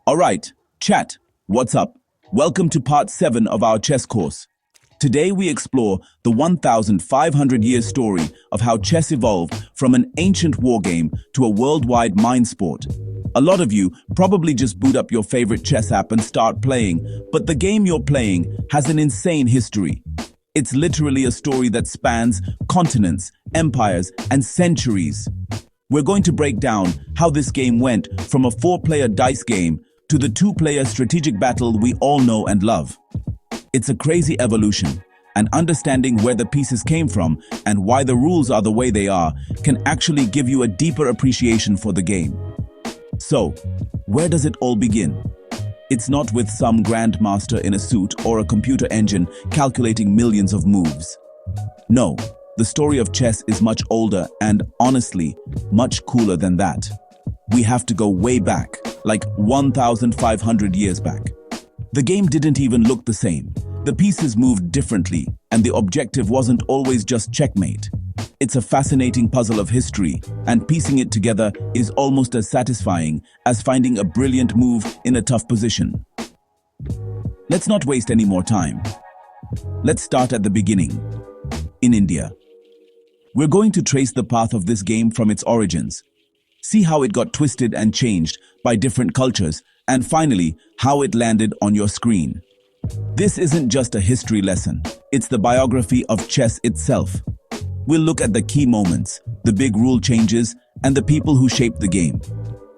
Alright, chat, what's up? Welcome to part 7 of our chess course. Today we explore the 1,500-year story of how chess evolved from an ancient wargame to a worldwide mind sport. A lot of you probably just boot up your favorite chess app and start playing, but the game you're playing has an insane history. It's literally a story that spans continents, empires, and centuries. We're going to break down how this game went from a 4-player dice game to the 2-player strategic battle we all know and love. It's a crazy evolution, and understanding where the pieces came from and why the rules are the way they are can actually give you a deeper appreciation for the game. So, where does it all begin? It's not with some grandmaster in a suit or a computer engine calculating millions of moves. No, the story of chess is much older and, honestly, much cooler than that. We have to go way back, like 1,500 years back. The game didn't even look the same. The pieces moved differently, and the objective wasn't always just checkmate. It's a fascinating puzzle of history, and piecing it together is almost as satisfying as finding a brilliant move in a tough position. Let's not waste any more time. Let's start at the beginning, in India. We're going to trace the path of this game from its origins. See how it got twisted and changed by different cultures, and finally, how it landed on your screen. This isn't just a history lesson, it's the biography of chess itself. We'll look at the key moments, the big rule changes, and the people who shaped the game.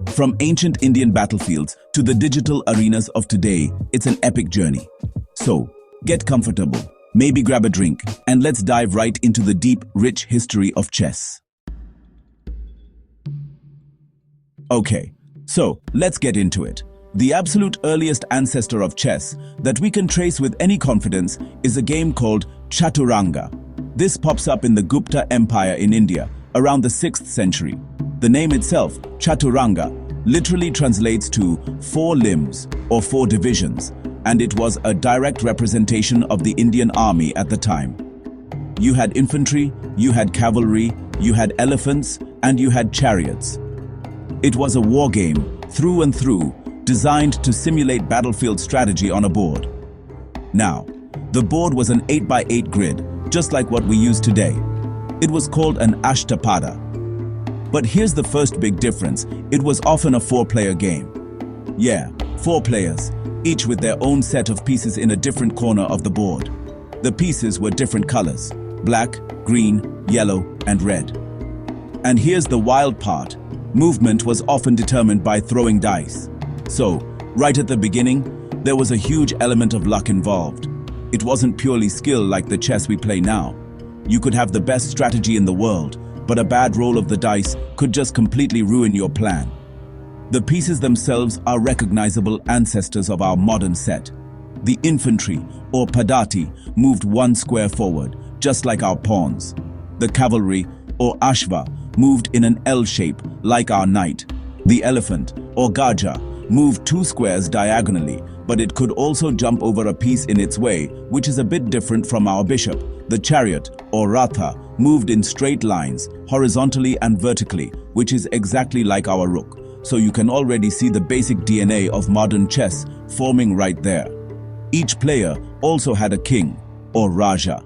From ancient Indian battlefields to the digital arenas of today, it's an epic journey. So, get comfortable, maybe grab a drink, and let's dive right into the deep, rich history of chess. Okay, so let's get into it. The absolute earliest ancestor of chess that we can trace with any confidence is a game called Chaturanga. This pops up in the Gupta Empire in India around the 6th century. The name itself, Chaturanga, literally translates to 4 limbs or 4 divisions, and it was a direct representation of the Indian army at the time. You had infantry, you had cavalry, you had elephants, and you had chariots. It was a war game, through and through, designed to simulate battlefield strategy on a board. Now, the board was an 8x8 grid, just like what we use today. It was called an ashtapada. But here's the first big difference. It was often a 4-player game. Yeah, 4 players, each with their own set of pieces in a different corner of the board. The pieces were different colors: black, green, yellow, and red. And here's the wild part. Movement was often determined by throwing dice. So, right at the beginning, there was a huge element of luck involved. It wasn't purely skill like the chess we play now. You could have the best strategy in the world, but a bad roll of the dice could just completely ruin your plan. The pieces themselves are recognizable ancestors of our modern set. The infantry, or padati, moved 1 square forward, just like our pawns. The cavalry, or ashva, moved in an L shape, like our knight. The elephant, or gaja, moved 2 squares diagonally, but it could also jump over a piece in its way, which is a bit different from our bishop. The chariot, or ratha, moved in straight lines, horizontally and vertically, which is exactly like our rook. So you can already see the basic DNA of modern chess forming right there. Each player also had a king, or raja.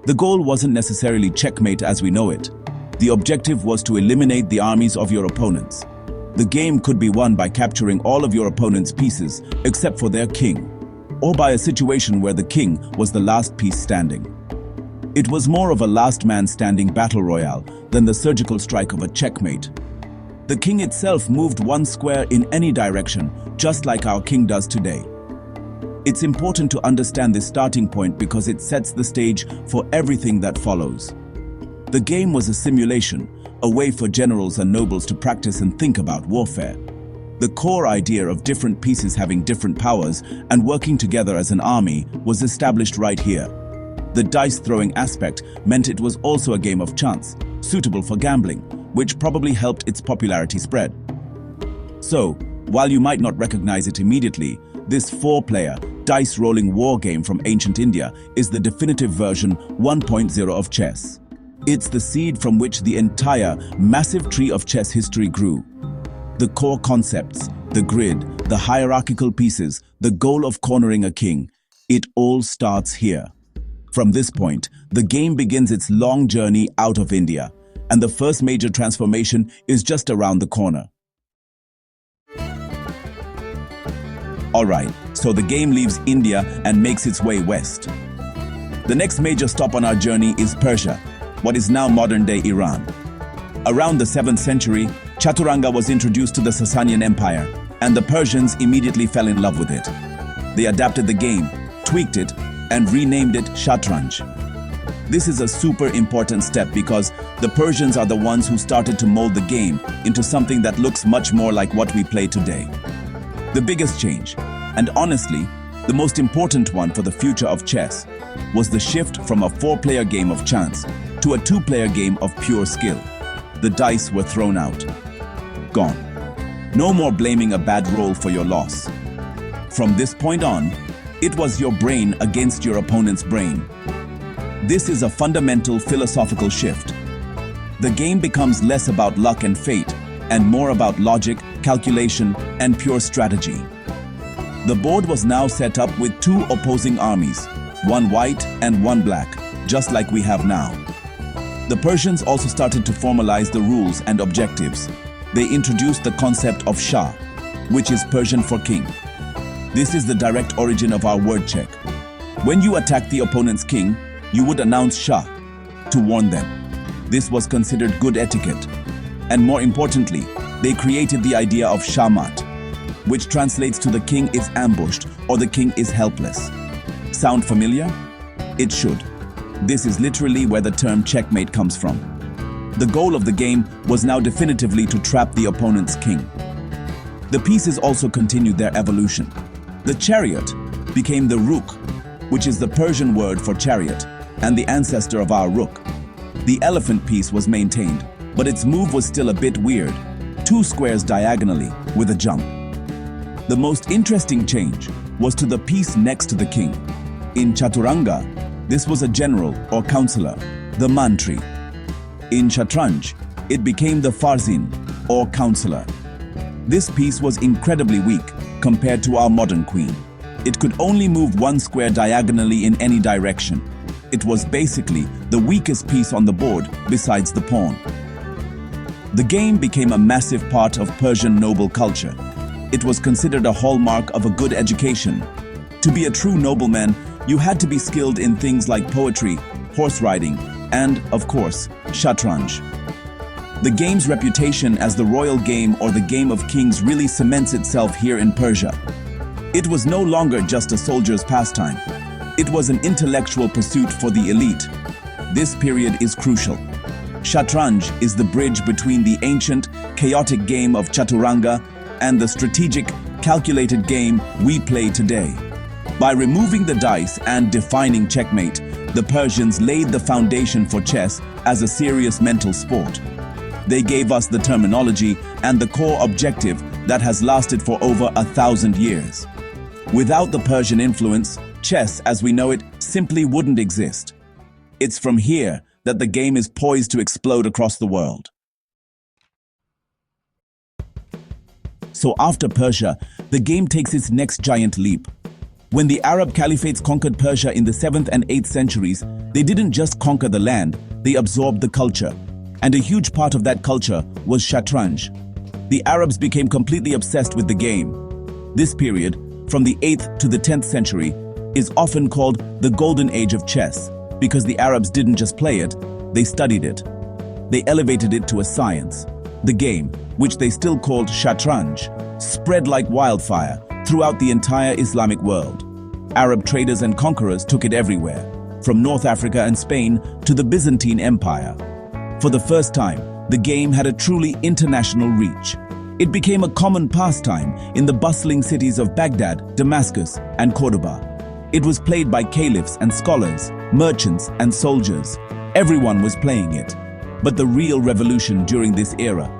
The goal wasn't necessarily checkmate as we know it. The objective was to eliminate the armies of your opponents. The game could be won by capturing all of your opponent's pieces except for their king, or by a situation where the king was the last piece standing. It was more of a last man standing battle royale than the surgical strike of a checkmate. The king itself moved 1 square in any direction, just like our king does today. It's important to understand this starting point because it sets the stage for everything that follows. The game was a simulation, a way for generals and nobles to practice and think about warfare. The core idea of different pieces having different powers and working together as an army was established right here. The dice-throwing aspect meant it was also a game of chance, suitable for gambling, which probably helped its popularity spread. So, while you might not recognize it immediately, this 4-player, dice-rolling war game from ancient India is the definitive version 1.0 of chess. It's the seed from which the entire massive tree of chess history grew. The core concepts, the grid, the hierarchical pieces, the goal of cornering a king. It all starts here. From this point, the game begins its long journey out of India, and the first major transformation is just around the corner. Alright, so the game leaves India and makes its way west. The next major stop on our journey is Persia, what is now modern-day Iran. Around the 7th century, Chaturanga was introduced to the Sasanian Empire, and the Persians immediately fell in love with it. They adapted the game, tweaked it, and renamed it Shatranj. This is a super important step because the Persians are the ones who started to mold the game into something that looks much more like what we play today. The biggest change, and honestly, the most important one for the future of chess, was the shift from a 4-player game of chance to a 2-player game of pure skill. The dice were thrown out. Gone. No more blaming a bad roll for your loss. From this point on, it was your brain against your opponent's brain. This is a fundamental philosophical shift. The game becomes less about luck and fate, and more about logic, calculation, and pure strategy. The board was now set up with 2 opposing armies, one white and one black, just like we have now. The Persians also started to formalize the rules and objectives. They introduced the concept of Shah, which is Persian for king. This is the direct origin of our word check. When you attack the opponent's king, you would announce Shah to warn them. This was considered good etiquette. And more importantly, they created the idea of Shahmat, which translates to the king is ambushed or the king is helpless. Sound familiar? It should. This is literally where the term checkmate comes from. The goal of the game was now definitively to trap the opponent's king. The pieces also continued their evolution. The chariot became the rook, which is the Persian word for chariot, and the ancestor of our rook. The elephant piece was maintained, but its move was still a bit weird. 2 squares diagonally with a jump. The most interesting change was to the piece next to the king. In Chaturanga, this was a general or counselor, the mantri. In Shatranj, it became the farzin or counselor. This piece was incredibly weak compared to our modern queen. It could only move 1 square diagonally in any direction. It was basically the weakest piece on the board besides the pawn. The game became a massive part of Persian noble culture. It was considered a hallmark of a good education. To be a true nobleman, you had to be skilled in things like poetry, horse riding, and, of course, Shatranj. The game's reputation as the royal game or the game of kings really cements itself here in Persia. It was no longer just a soldier's pastime. It was an intellectual pursuit for the elite. This period is crucial. Shatranj is the bridge between the ancient, chaotic game of Chaturanga and the strategic, calculated game we play today. By removing the dice and defining checkmate, the Persians laid the foundation for chess as a serious mental sport. They gave us the terminology and the core objective that has lasted for over 1,000 years. Without the Persian influence, chess as we know it simply wouldn't exist. It's from here that the game is poised to explode across the world. So after Persia, the game takes its next giant leap. When the Arab caliphates conquered Persia in the 7th and 8th centuries, they didn't just conquer the land, they absorbed the culture. And a huge part of that culture was Shatranj. The Arabs became completely obsessed with the game. This period, from the 8th to the 10th century, is often called the Golden Age of chess, because the Arabs didn't just play it, they studied it. They elevated it to a science. The game, which they still called Shatranj, spread like wildfire throughout the entire Islamic world. Arab traders and conquerors took it everywhere, from North Africa and Spain to the Byzantine Empire. For the first time, the game had a truly international reach. It became a common pastime in the bustling cities of Baghdad, Damascus, and Cordoba. It was played by caliphs and scholars, merchants and soldiers. Everyone was playing it. But the real revolution during this era